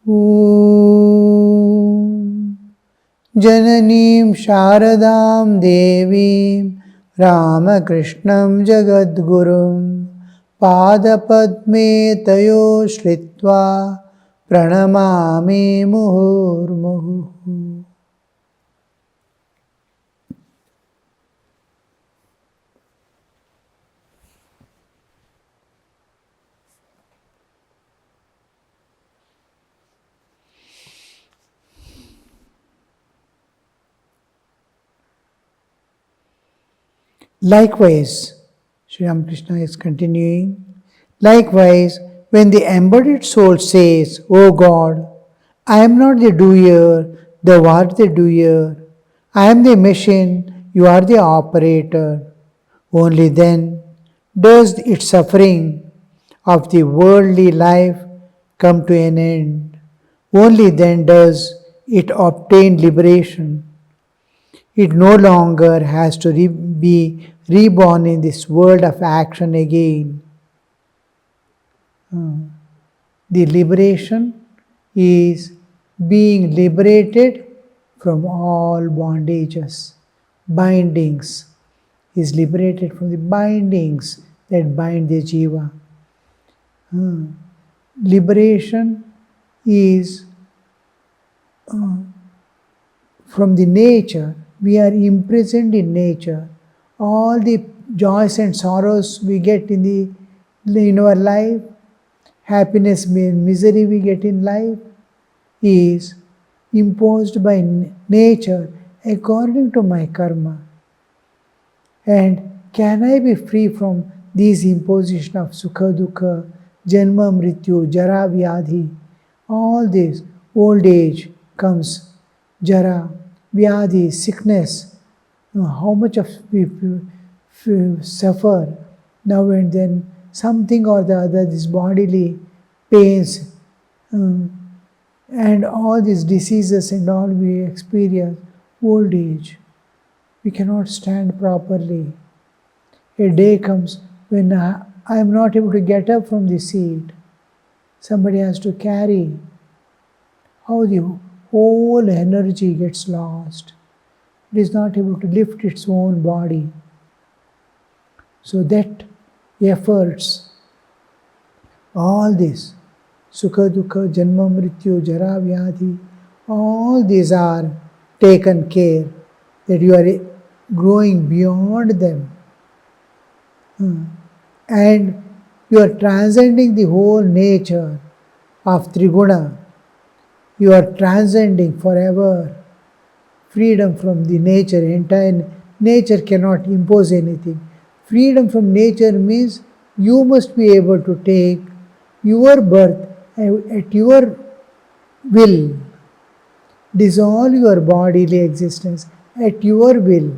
Om Jananim Sharadam Devim Ramakrishnam Jagadgurum Padapadme Tayo Shritva Pranamami Muhurmuhu. Likewise, Sri Ramakrishna is continuing, likewise, when the embodied soul says, O God, I am not the doer, thou art the doer, I am the machine, you are the operator, only then does its suffering of the worldly life come to an end. Only then does it obtain liberation. It no longer has to be reborn in this world of action again. The liberation is being liberated from all bondages, bindings. He is liberated from the bindings that bind the jiva. Liberation is from the nature. We are imprisoned in nature. All the joys and sorrows we get in our life, happiness and misery we get in life, is imposed by nature according to my karma. And can I be free from these imposition of sukha dukkha, janma mrityu, jara vyadhi? All this, old age comes, jara, vyadhi, sickness. How much of people suffer now and then, something or the other, this bodily pains and all these diseases and all we experience, old age. We cannot stand properly. A day comes when I am not able to get up from the seat. Somebody has to carry. How the whole energy gets lost. It is not able to lift its own body. So that efforts, all this, sukha dukkha, janma mrityu, jara vyadhi, all these are taken care that you are growing beyond them. And you are transcending the whole nature of Triguna. You are transcending forever. Freedom from the nature, entire nature cannot impose anything. Freedom from nature means you must be able to take your birth at your will, dissolve your bodily existence at your will,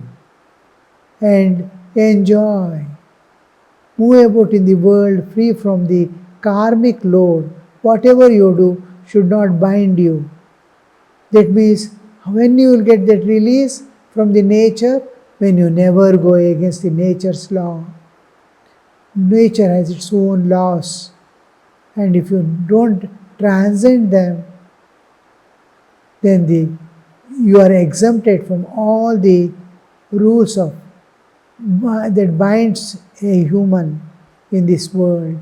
and enjoy. Move about in the world free from the karmic load. Whatever you do should not bind you. That means when you will get that release from the nature, when you never go against the nature's law. Nature has its own laws, and if you don't transcend them, then you are exempted from all the rules that binds a human in this world.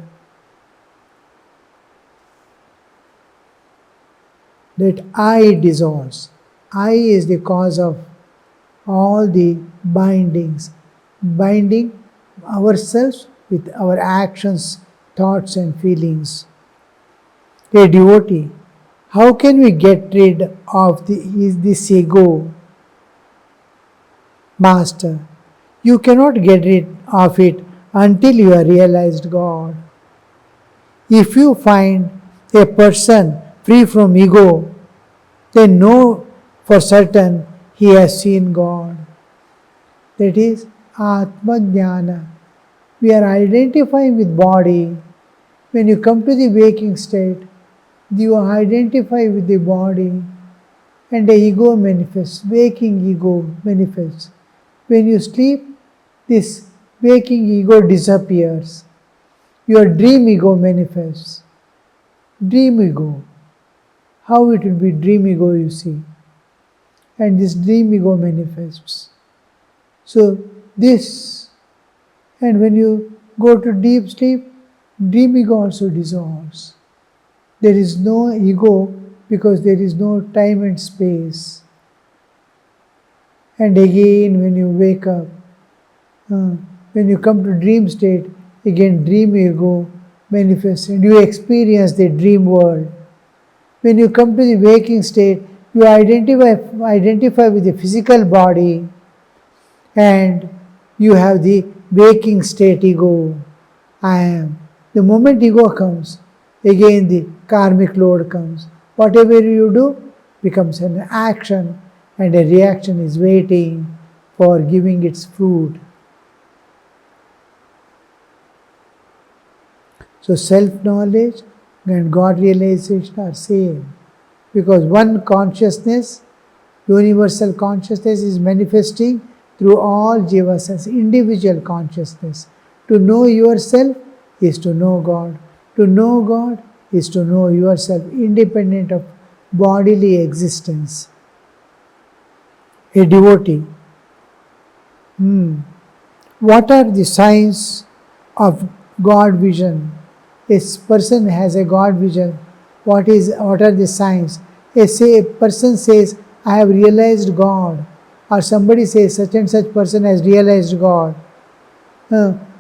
That I dissolves. I is the cause of all the bindings, binding ourselves with our actions, thoughts and feelings. A devotee, how can we get rid of this ego? Master, you cannot get rid of it until you have realized God. If you find a person free from ego, then know for certain he has seen God. That is Atma Jnana. We are identifying with body. When you come to the waking state, you identify with the body and the ego manifests, waking ego manifests. When you sleep, this waking ego disappears. Your dream ego manifests. Dream ego. how it will be dream ego, you see. And this dream ego manifests. So this, and when you go to deep sleep, dream ego also dissolves. There is no ego because there is no time and space. And again, when you wake up, when you come to dream state, again dream ego manifests and you experience the dream world. When you come to the waking state, you identify with the physical body and you have the waking state ego. I am. The moment ego comes, again the karmic load comes. Whatever you do becomes an action and a reaction is waiting for giving its fruit. So self-knowledge and God realization are same. Because one consciousness, universal consciousness is manifesting through all jivas as individual consciousness. To know yourself is to know God. To know God is to know yourself independent of bodily existence. A devotee. What are the signs of God vision? A person has a God vision. What are the signs? A person says, I have realized God. Or somebody says, such and such person has realized God.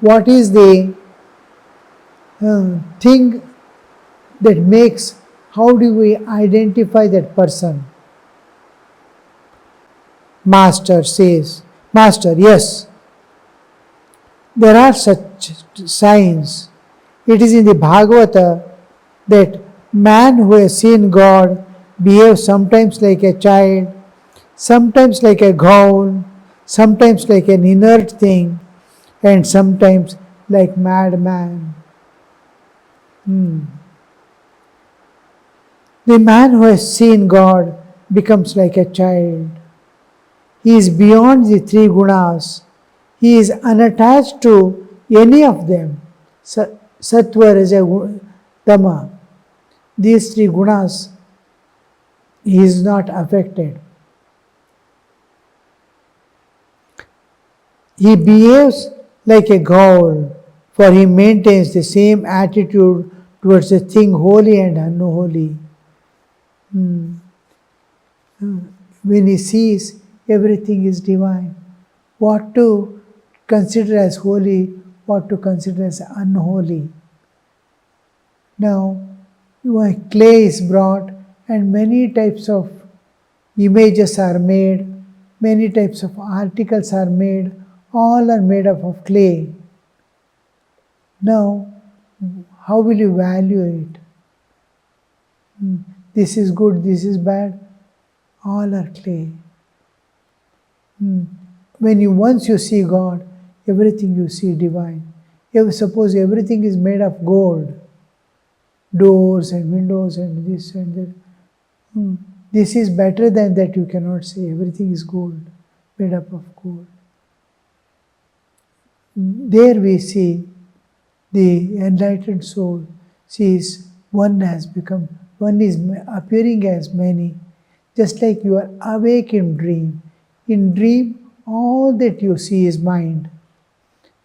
What is the thing that makes, how do we identify that person? Master says, Master, yes, there are such signs. It is in the Bhagavata that man who has seen God behaves sometimes like a child, sometimes like a ghoul, sometimes like an inert thing, and sometimes like madman. The man who has seen God becomes like a child. He is beyond the three gunas. He is unattached to any of them. Sattva, Raja, Tama. These three gunas, he is not affected. He behaves like a ghoul, for he maintains the same attitude towards the thing holy and unholy. When he sees everything is divine, what to consider as holy, what to consider as unholy. Now, clay is brought and many types of images are made, many types of articles are made, all are made up of clay. Now, how will you value it? This is good, this is bad, all are clay. Once you see God, everything you see divine. Suppose everything is made of gold, doors and windows and this and that. This is better than that, you cannot say. Everything is gold, made up of gold. There we see the enlightened soul sees one is appearing as many, just like you are awake in dream. In dream, all that you see is mind.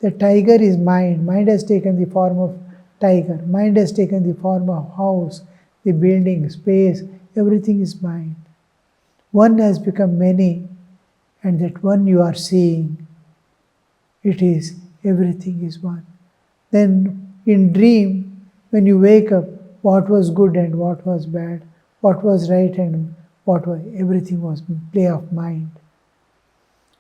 The tiger is mind. Mind has taken the form of tiger. Mind has taken the form of house, the building, space, everything is mind. One has become many, and that one you are seeing, everything is one. Then in dream, when you wake up, what was good and what was bad, what was right and everything was play of mind.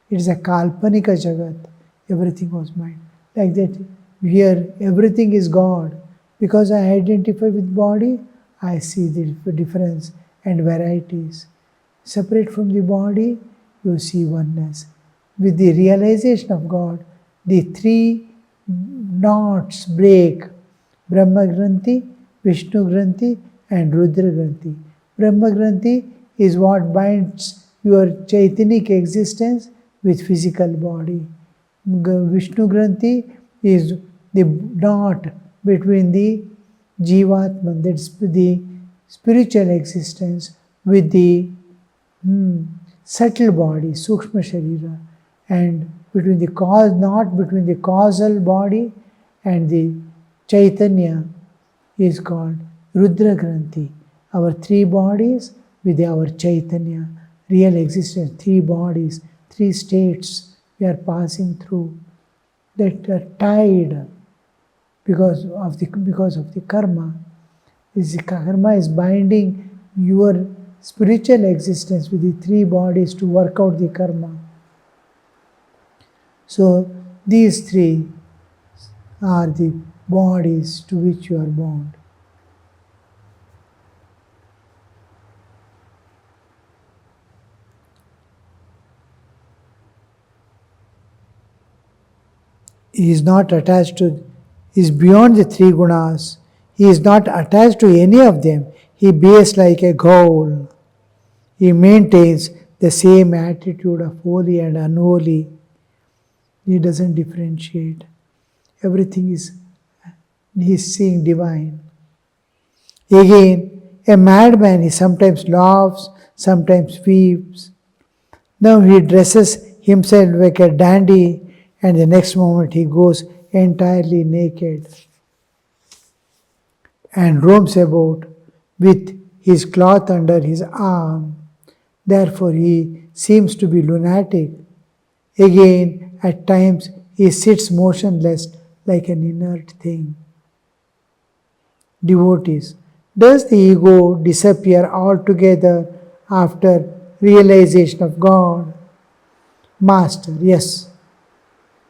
It is a kalpanika jagat, everything was mind. Like that, here everything is God. Because I identify with body, I see the difference and varieties. Separate from the body, you see oneness. With the realization of God, the three knots break. Brahma Granthi, Vishnu Granthi and Rudra Granthi. Brahma Granthi is what binds your Chaitanic existence with physical body. Vishnu Granthi is the knot between the Jivatman, that's the spiritual existence with the subtle body, Sukshma Sharira, and between the cause, not between the causal body and the Chaitanya is called Rudra Granthi. Our three bodies with our Chaitanya, real existence, three bodies, three states we are passing through that are tied because of the karma. This karma is binding your spiritual existence with the three bodies to work out the karma. So these three are the bodies to which you are bound. He is not attached to, he is beyond the three gunas. He is not attached to any of them. He behaves like a ghoul. He maintains the same attitude of holy and unholy. He doesn't differentiate. Everything is, he is seeing divine. Again, a madman, he sometimes laughs, sometimes weeps. Now he dresses himself like a dandy, and the next moment he goes entirely naked and roams about with his cloth under his arm. Therefore he seems to be lunatic. Again, at times he sits motionless like an inert thing. Devotees, does the ego disappear altogether after realization of God? Master, yes.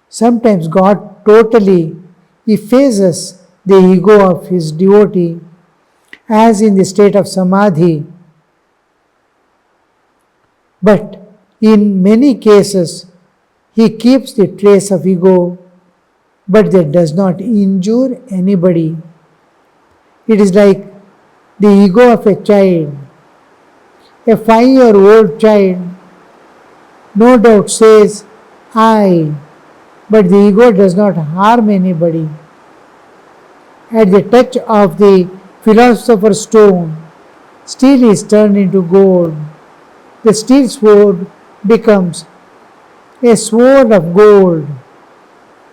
Sometimes God totally effaces the ego of his devotee, as in the state of samadhi. But in many cases, he keeps the trace of ego, but that does not injure anybody. It is like the ego of a child. A 5-year-old child no doubt says, I, but the ego does not harm anybody. At the touch of the philosopher's stone, steel is turned into gold. The steel sword becomes a sword of gold.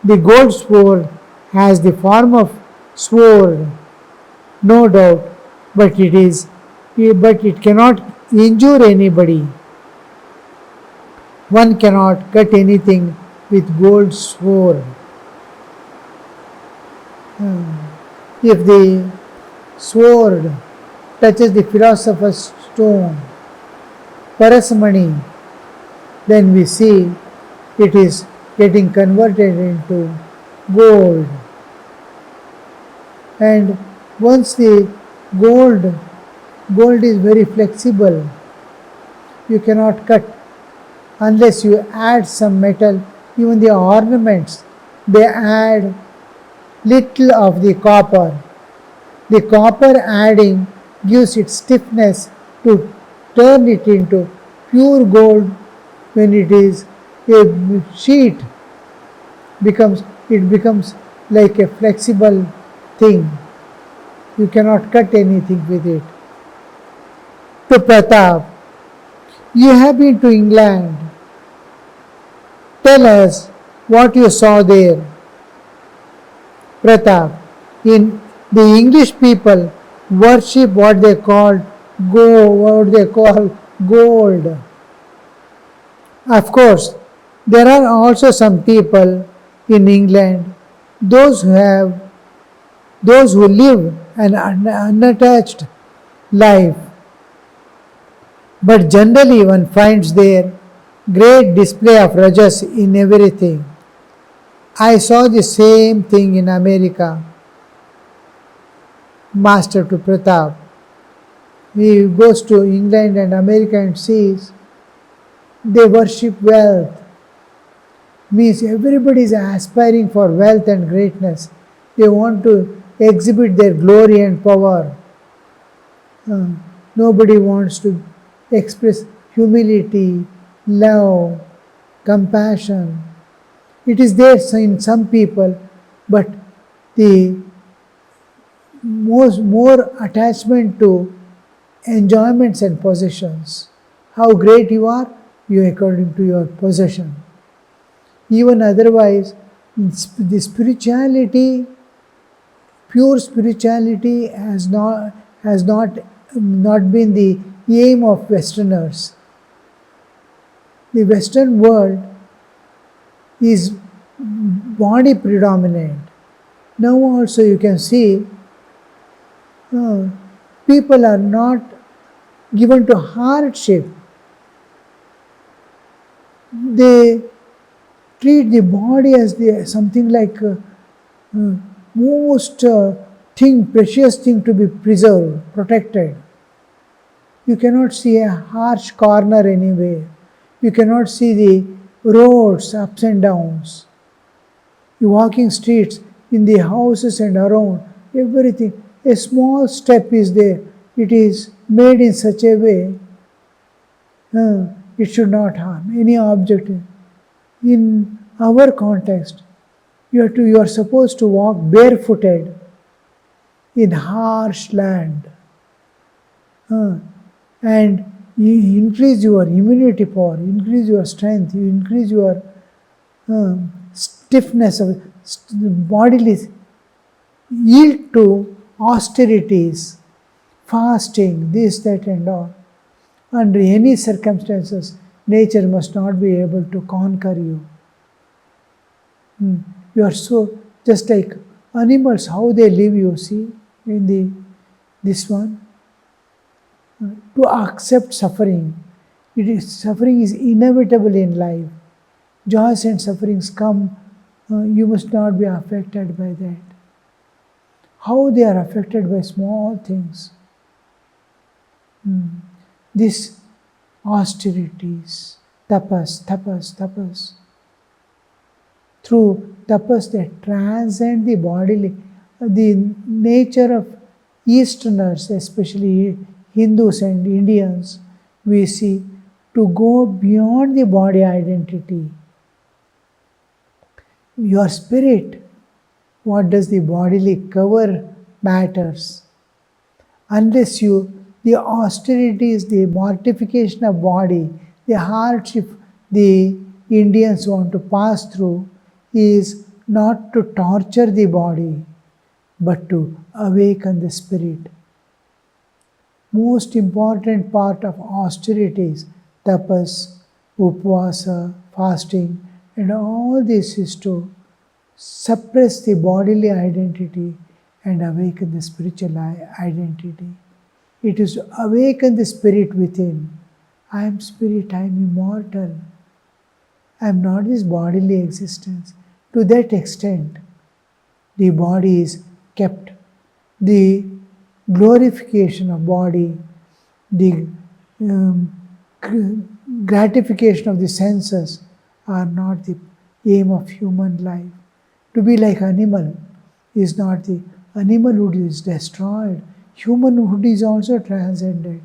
The gold sword has the form of sword, no doubt, but it cannot injure anybody. One cannot cut anything with gold sword. If the sword touches the philosopher's stone, Parasmani, then we see it is getting converted into gold. And once the gold is very flexible, you cannot cut unless you add some metal. Even the ornaments, they add little of the copper. The copper adding gives it stiffness to turn it into pure gold. When it is a sheet, it becomes like a flexible thing. You cannot cut anything with it. To Pratap, you have been to England. Tell us what you saw there. Pratap, in the English people worship what they call gold. Of course, there are also some people in England, those who live an unattached life. But generally one finds there great display of rajas in everything. I saw the same thing in America. Master to Pratap, he goes to England and America and sees they worship wealth. Means everybody is aspiring for wealth and greatness. They want to exhibit their glory and power. Nobody wants to express humility, love, compassion. It is there in some people, but the more attachment to enjoyments and possessions. How great you are, you according to your possession. Even otherwise, the spirituality, pure spirituality has not been the aim of Westerners. The Western world is body predominant. Now also you can see people are not given to hardship. They treat the body as something like most precious thing to be preserved, protected. You cannot see a harsh corner anywhere. You cannot see the roads, ups and downs. The walking streets, in the houses and around, everything. A small step is there. It is made in such a way it should not harm any object. In our context, you are supposed to walk barefooted in harsh land, and you increase your immunity power, increase your strength, you increase your stiffness of bodily, yield to austerities, fasting, this, that, and all. Under any circumstances, nature must not be able to conquer you. You are so, just like animals, how they live, you see, in this one. To accept suffering. Suffering is inevitable in life. Joys and sufferings come, you must not be affected by that. How they are affected by small things. This austerities, tapas. Through tapas that transcend the bodily, the nature of Easterners, especially Hindus and Indians, we see to go beyond the body identity. Your spirit, what does the bodily cover matters. Unless the austerities, the mortification of body, the hardship the Indians want to pass through is not to torture the body, but to awaken the spirit. Most important part of austerities, tapas, upvasa, fasting, and all this is to suppress the bodily identity and awaken the spiritual identity. It is to awaken the spirit within. I am spirit, I am immortal. I am not this bodily existence. To that extent, the body is kept. The glorification of body, the gratification of the senses are not the aim of human life. To be like animal is not the animalhood is destroyed. Humanhood is also transcended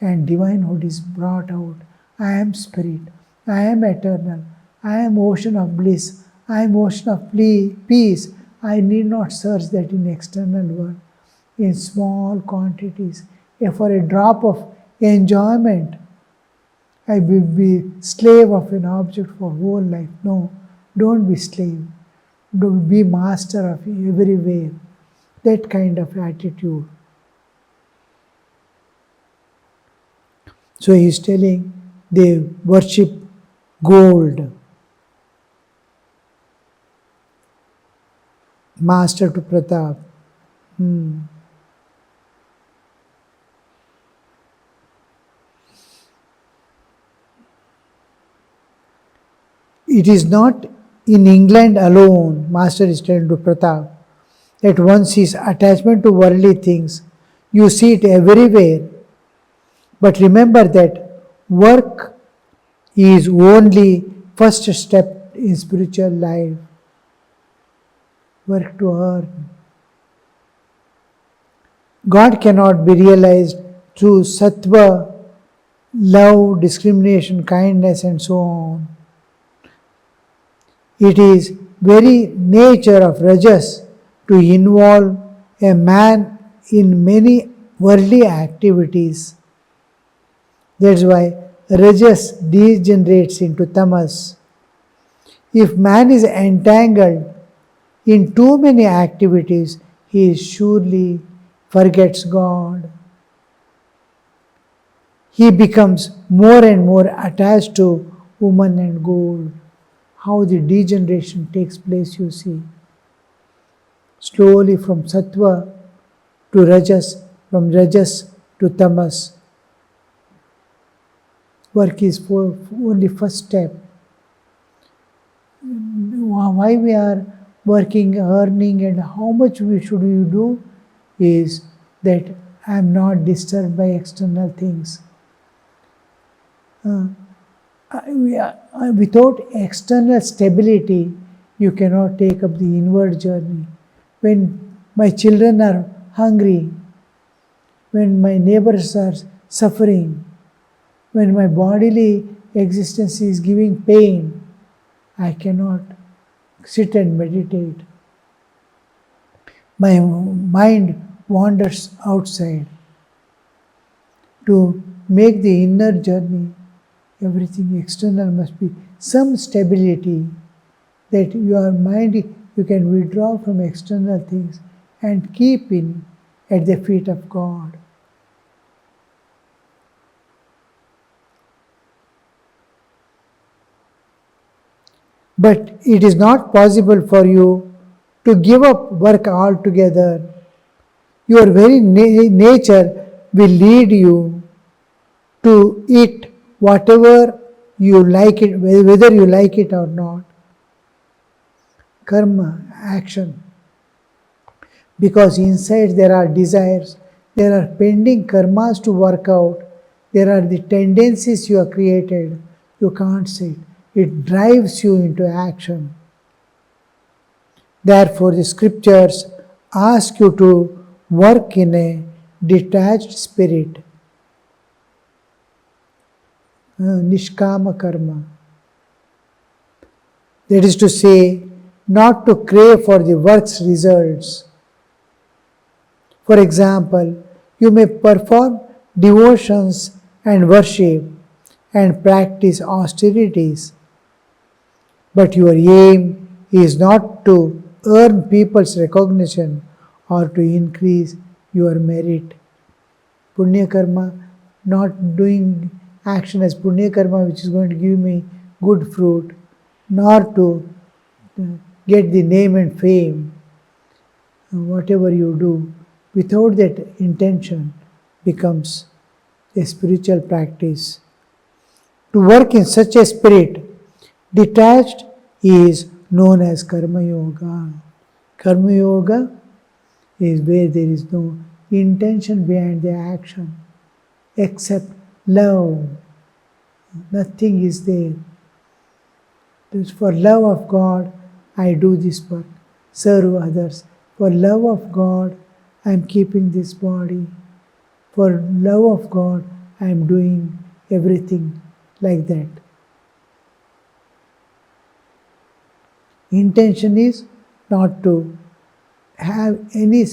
and divinehood is brought out. I am spirit. I am eternal. I am ocean of bliss. I am ocean of peace. I need not search that in external world. In small quantities, for a drop of enjoyment, I will be slave of an object for whole life. No, don't be slave. Don't be master of everywhere. That kind of attitude. So he is telling they worship gold. Master to Pratap. It is not in England alone, Master is telling to Pratap, that one sees attachment to worldly things. You see it everywhere. But remember that work is only first step in spiritual life. Work to earn. God cannot be realized through sattva, love, discrimination, kindness, and so on. It is very nature of rajas to involve a man in many worldly activities. That's why rajas degenerates into tamas. If man is entangled in too many activities, he surely forgets God. He becomes more and more attached to woman and gold. How the degeneration takes place, you see. Slowly from sattva to rajas, from rajas to tamas. Work is for only first step. Why we are working, earning, and how much should we do is that I am not disturbed by external things. Without external stability, you cannot take up the inward journey. When my children are hungry, when my neighbors are suffering, when my bodily existence is giving pain, I cannot sit and meditate. My mind wanders outside. To make the inner journey, everything external must be some stability, that your mind, you can withdraw from external things and keep in at the feet of God. But it is not possible for you to give up work altogether. Your very nature will lead you to it whatever you like it, whether you like it or not. Karma, action. Because inside there are desires, there are pending karmas to work out, there are the tendencies you have created. You can't sit. It drives you into action. Therefore, the scriptures ask you to work in a detached spirit. Nishkama karma. That is to say, not to crave for the work's results. For example, you may perform devotions and worship and practice austerities, but your aim is not to earn people's recognition or to increase your merit. Punya karma, not doing action as punya karma which is going to give me good fruit, nor to get the name and fame. Whatever you do, without that intention, becomes a spiritual practice. To work in such a spirit, detached, is known as Karma Yoga. Karma Yoga is where there is no intention behind the action except love. Nothing is there. For love of God, I do this work, serve others. For love of God, I am keeping this body. For love of God, I am doing everything like that. Intention is not to have any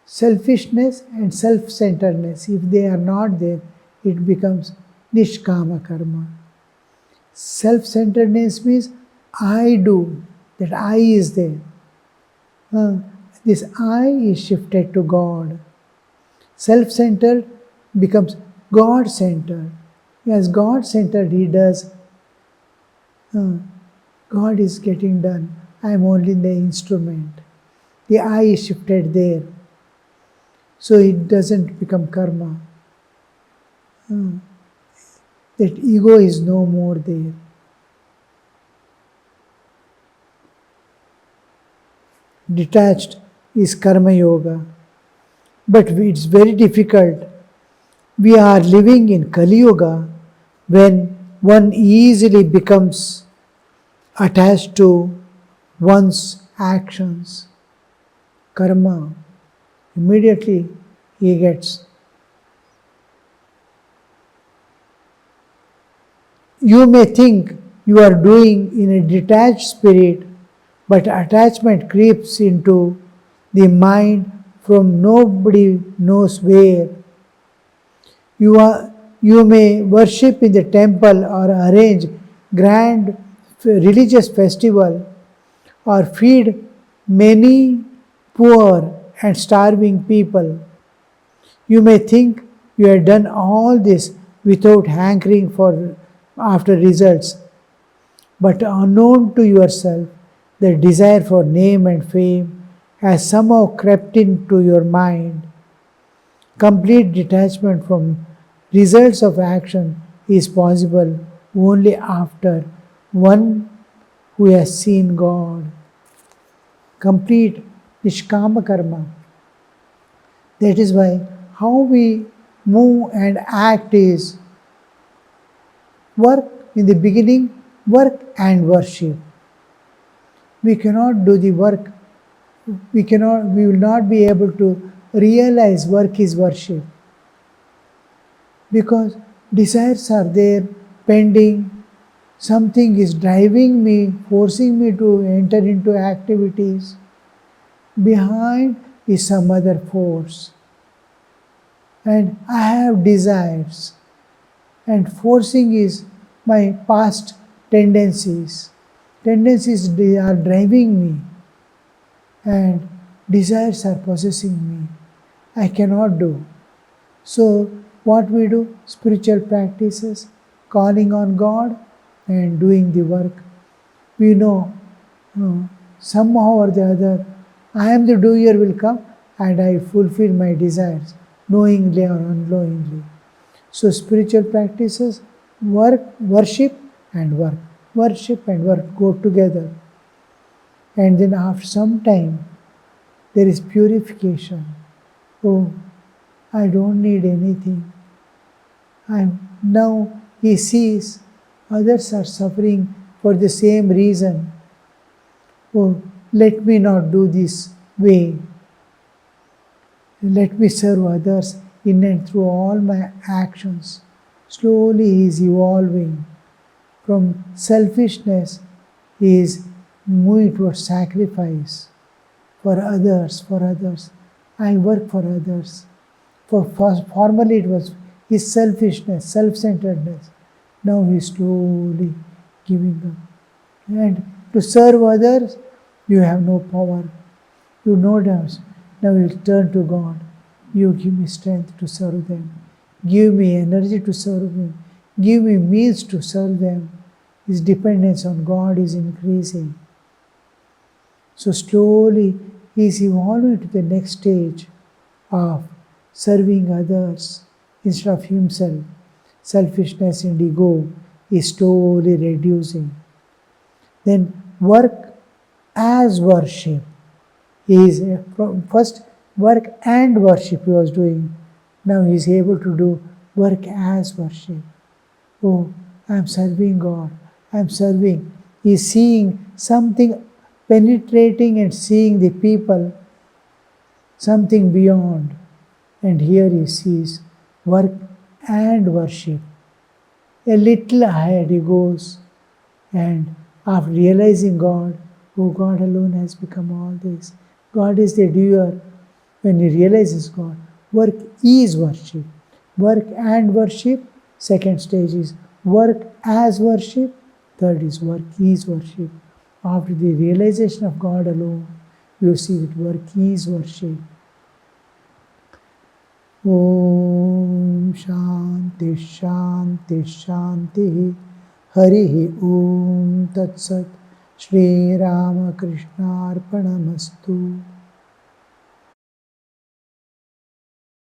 selfishness and self-centeredness. If they are not there, it becomes nishkama karma. Self-centeredness means I do, that I is there. This I is shifted to God. Self-centered becomes God-centered. As God-centered, he does, God is getting done. I am only the instrument. The I is shifted there. So it doesn't become karma. That ego is no more there. Detached is karma yoga. But it's very difficult. We are living in Kali Yuga when one easily becomes attached to one's actions, karma. Immediately he gets. You may think you are doing in a detached spirit, but attachment creeps into the mind from nobody knows where. You may worship in the temple or arrange grand religious festival or feed many poor and starving people. You may think you have done all this without hankering for after results, but unknown to yourself, the desire for name and fame has somehow crept into your mind. Complete detachment from results of action is possible only after one who has seen God. Complete Nishkama Karma. That is why how we move and act is work in the beginning, work and worship. We cannot do the work, we will not be able to realize work is worship because desires are there pending. Something is driving me, forcing me to enter into activities. Behind is some other force. And I have desires. And forcing is my past tendencies. Tendencies are driving me. And desires are possessing me. I cannot do. So, what we do? Spiritual practices, calling on God and doing the work. We know somehow or the other, I am the doer will come and I fulfill my desires, knowingly or unknowingly. So spiritual practices, work, worship and work. Worship and work go together. And then after some time, there is purification. Oh, I don't need anything. Now he sees others are suffering for the same reason. Oh, let me not do this way. Let me serve others in and through all my actions. Slowly he is evolving. From selfishness, he is moving towards sacrifice for others, for others. I work for others. Formerly it was his selfishness, self-centeredness. Now he is slowly giving up. And to serve others, you have no power. You know that. Now you turn to God. You give me strength to serve them. Give me energy to serve them. Give me means to serve them. His dependence on God is increasing. So slowly he is evolving to the next stage of serving others instead of himself. Selfishness and ego is slowly reducing. Then work as worship is first work and worship he was doing. Now he is able to do work as worship. Oh, I am serving God. I am serving. He is seeing something penetrating and seeing the people, something beyond. And here he sees work and worship. A little ahead he goes, and after realizing God, oh, God alone has become all this. God is the doer. When he realizes God, work is worship. Work and worship. Second stage is work as worship. Third is work is worship. After the realization of God alone, you see that work is worship. Om Shanti Shanti Shanti Hari Om Tat Sat Shri Ramakrishna Arpanamastu.